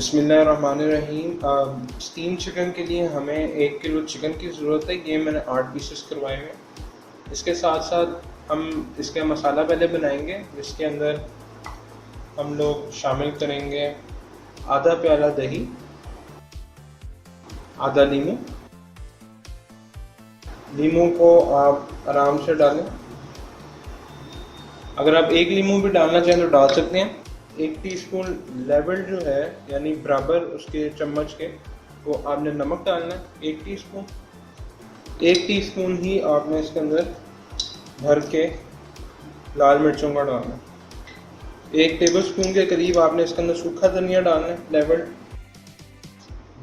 बिस्मिल्लाहिर्रहमानिर्रहीम। Steam chicken के लिए हमें 1 किलो चिकन की ज़रूरत है। ये मैंने 8 पीसेस करवाए हैं। इसके साथ साथ हम इसका मसाला पहले बनाएंगे, जिसके अंदर हम लोग शामिल करेंगे आधा प्याला दही, आधा नींबू। नींबू को आप आराम से डालें। अगर आप 1 नींबू भी डालना चाहें तो डाल सकते हैं। 1 टीस्पून लेवल जो है यानी बराबर उसके चम्मच के, वो आपने नमक डालना है 1 टीस्पून। 1 टीस्पून ही आपने इसके अंदर भर के लाल मिर्चों का डालना है। 1 टेबलस्पून के करीब आपने इसके अंदर सूखा धनिया डालना है लेवल।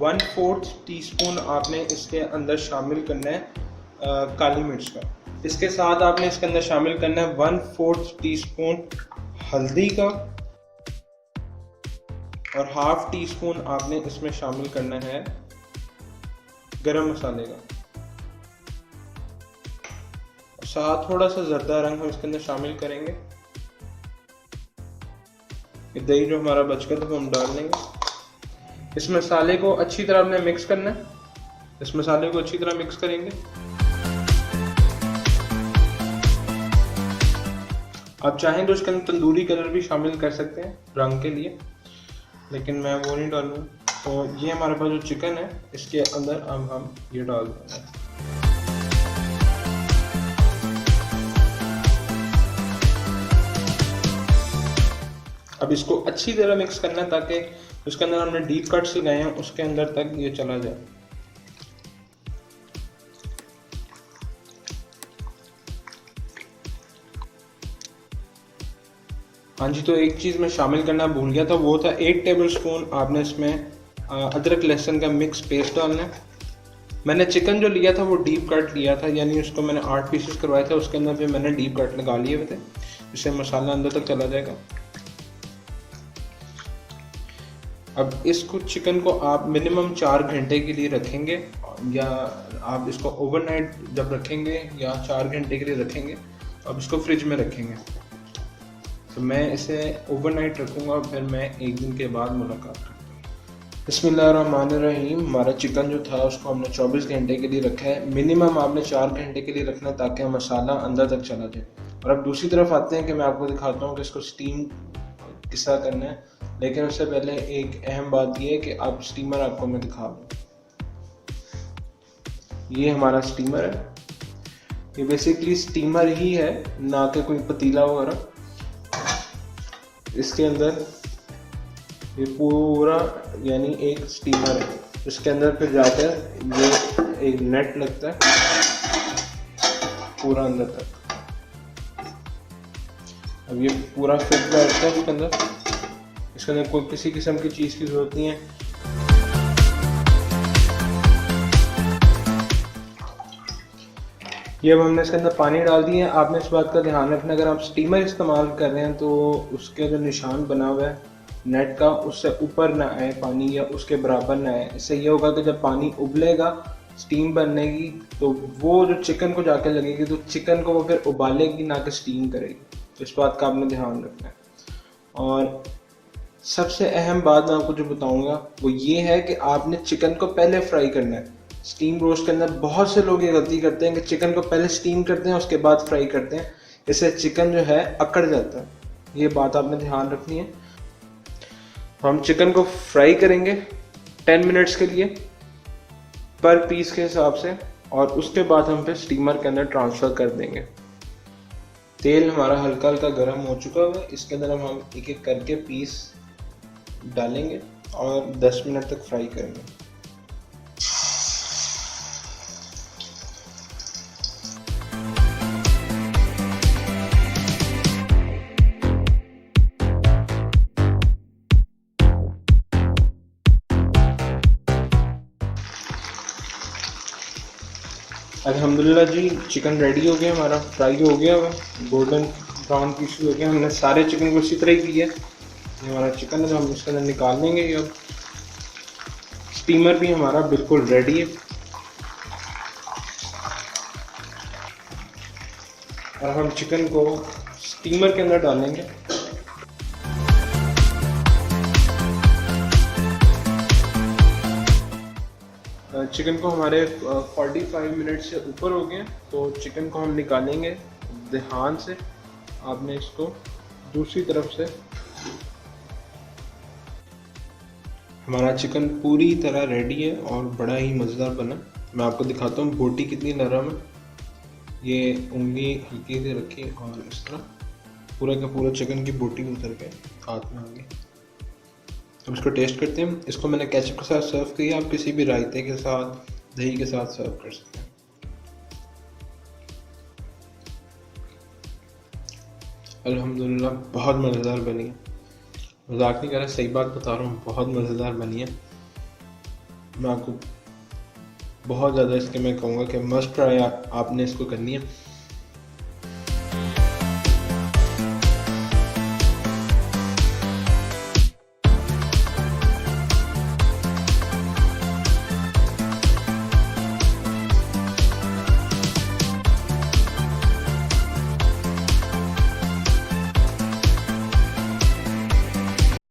1/4 टीस्पून आपने इसके अंदर शामिल करना है काली मिर्च का। इसके साथ आपने इसके अंदर शामिल करना है 1/4 टीस्पून हल्दी का, और 1/2 टीस्पून आपने इसमें शामिल करना है गरम मसाले का। साथ थोड़ा सा जर्दा रंग हम इसके अंदर शामिल करेंगे। ये दही जो हमारा बच गया था वो हम डाल लेंगे। इस मसाले को अच्छी तरह हमने मिक्स करना है। इस मसाले को अच्छी तरह मिक्स करेंगे। आप चाहें तो इसके अंदर तंदूरी कलर भी शामिल कर सकते हैं रंग के लिए, लेकिन मैं वो नहीं डालूंगा। तो ये हमारे पास जो चिकन है, इसके अंदर अब हम ये डाल देंगे। अब इसको अच्छी तरह मिक्स करना है ताकि उसके अंदर हमने डीप कट्स लगाए हैं उसके अंदर तक ये चला जाए। हाँ जी, तो एक चीज़ मैं शामिल करना भूल गया था, वो था 1 टेबलस्पून आपने इसमें अदरक लहसुन का मिक्स पेस्ट डालना है। मैंने चिकन जो लिया था वो डीप कट लिया था, यानी उसको मैंने 8 पीसेस करवाए थे। उसके अंदर फिर मैंने डीप कट लगा लिए हुए थे, जिससे मसाला अंदर तक चला जाएगा। अब इसको चिकन को आप मिनिमम 4 घंटे के लिए रखेंगे, या आप इसको ओवरनाइट जब रखेंगे या 4 घंटे के लिए रखेंगे तो आप इसको फ्रिज में रखेंगे। तो मैं इसे ओवरनाइट रखूँगा, फिर मैं 1 दिन के बाद मुलाकात करता हूँ। बिस्मिल्लाहिर्रहमानिर्रहीम। हमारा चिकन जो था उसको हमने 24 घंटे के लिए रखा है। मिनिमम आपने 4 घंटे के लिए रखना है ताकि मसाला अंदर तक चला जाए। और अब दूसरी तरफ आते हैं कि मैं आपको दिखाता हूँ कि इसको स्टीम किस तरह करना है। लेकिन उससे पहले एक अहम बात यह है कि आप स्टीमर आपको मैं दिखा दूँ। ये हमारा स्टीमर है। ये बेसिकली स्टीमर ही है, ना कि कोई पतीला वगैरह। इसके अंदर ये पूरा यानी एक स्टीमर है। इसके अंदर फिर जाकर ये एक नेट लगता है पूरा अंदर तक। अब ये पूरा फिट बैठता है इसके अंदर। इसके अंदर कोई किसी किस्म की चीज़ की ज़रूरत नहीं है। ये अब हमने इसके अंदर पानी डाल दिए हैं। आपने इस बात का ध्यान रखना, अगर आप स्टीमर इस्तेमाल कर रहे हैं तो उसके जो निशान बना हुआ है नेट का, उससे ऊपर ना आए पानी या उसके बराबर ना आए। इससे ये होगा कि जब पानी उबलेगा स्टीम बनने की, तो वो जो चिकन को जाके लगेगी तो चिकन को वो फिर उबालेगी, ना कि स्टीम करेगी। तो इस बात का आपने ध्यान रखना है। और सबसे अहम बात मैं आपको जो बताऊँगा वो ये है कि आपने चिकन को पहले फ्राई करना है। स्टीम रोस्ट के अंदर बहुत से लोग ये गलती करते हैं कि चिकन को पहले स्टीम करते हैं उसके बाद फ्राई करते हैं। इससे चिकन जो है अकड़ जाता है। ये बात आपने ध्यान रखनी है। हम चिकन को फ्राई करेंगे 10 मिनट्स के लिए पर पीस के हिसाब से, और उसके बाद हम फिर स्टीमर के अंदर ट्रांसफ़र कर देंगे। तेल हमारा हल्का हल्का गर्म हो चुका है। इसके अंदर हम एक एक करके पीस डालेंगे और 10 मिनट तक फ्राई करेंगे। अल्हम्दुलिल्लाह जी, चिकन रेडी हो गया, हमारा फ्राई हो गया हुआ, गोल्डन ब्राउन पीस हो गया। हमने सारे चिकन को इसी तरह ही किया। ये हमारा चिकन है जो हम इसके अंदर निकाल लेंगे। अब स्टीमर भी हमारा बिल्कुल रेडी है और हम चिकन को स्टीमर के अंदर डालेंगे। चिकन को हमारे 45 मिनट से ऊपर हो गए, तो चिकन को हम निकालेंगे ध्यान से। आपने इसको दूसरी तरफ से, हमारा चिकन पूरी तरह रेडी है और बड़ा ही मज़ेदार बना। मैं आपको दिखाता हूँ बोटी कितनी नरम है। ये उंगली हल्की से रखी और इस तरह पूरा का पूरा चिकन की बोटी उतर के हाथ में आ गई। अब इसको टेस्ट करते हैं। इसको मैंने केचप के साथ सर्व किया, आप किसी भी रायते के साथ, दही के साथ सर्व कर सकते हैं। अल्हम्दुलिल्लाह बहुत मज़ेदार बनी है, मजाक नहीं कर रहा, सही बात बता रहा हूँ, बहुत मज़ेदार बनी है। मैं आपको बहुत ज़्यादा इसके मैं कहूँगा कि मस्ट ट्राई आपने इसको करनी है।